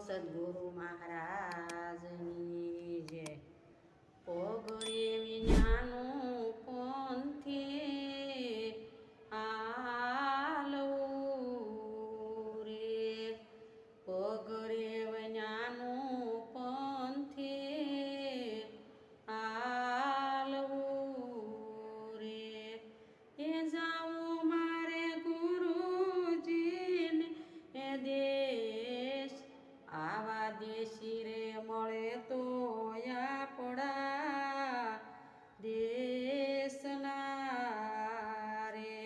સદગુરુ મહારાજની જય. પોગરે વિનાનું પંથે આલવું રે, પોગરે વિનાનું પંથે આલવું રે. એ જાવું મારે ગુરુજીને એ દેશ, આવા દેશી રે મળે તો આપણા દેશના રે.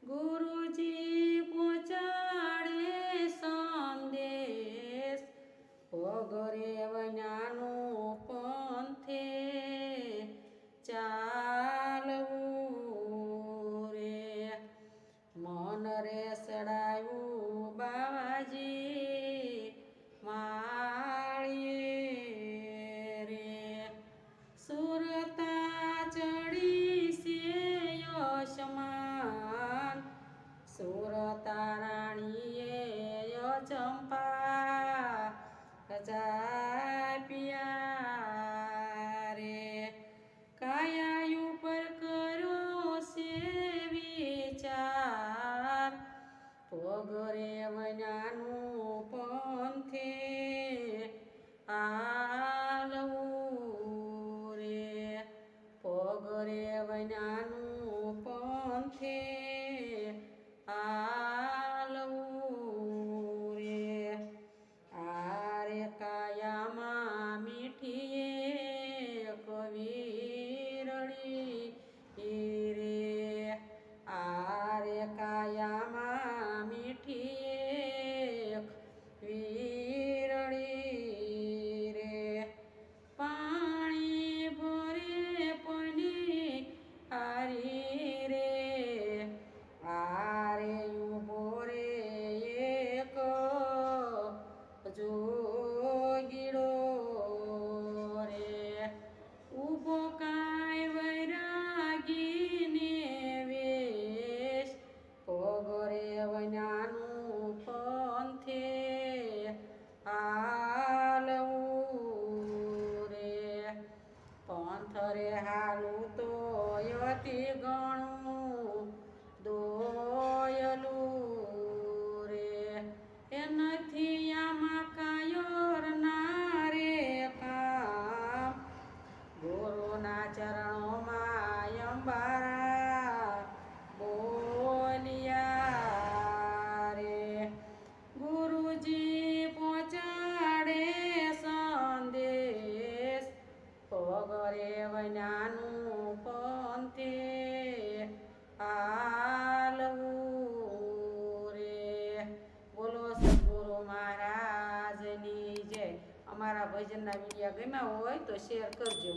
ગુરુજી પહોંચાડે સંદેશ, પોગરે વનાનું પંથે ચાલવું રે. મન રે સડાયું બાવાજી માળીએ રે, સુરતા ચડી છે યશમાન, સુરતા રાણીએ ચંપા જાપ્યા રે. કાયા ઉપર કર્યો છે વિચાર, પોગરે વનાનું પંથે આલવું રે, પોગરે વનાનું પંથે આલવું રે. આરે કાયામાં મીઠીએ કવિરડી રે, આરે કાયામાં મીઠીએ વીરડી રે. પાણી ભરે પની હારી રે, આરે ઉભો રે એક જોગીડો રે. ઉભો કાંઈ વૈરાગીને વેશ, પોગરે વનાનું પંથે હાલવું રે. પંથ રે હાલું તો અતિ ઘણું દોયલું રે. એ નથી આમાં કાયોર ના રે કામ, ગુરુના ચરણોમાં અંબારા બોલ્યા રે. ગુરુજી પહોંચાડે સંદેશ, પોગરે વનાનું પંથે આલવું રે. બોલો સદગુરુ મહારાજની જય. અમારા ભજનના વિડીયો ગમ્યા હોય તો શેર કરજો.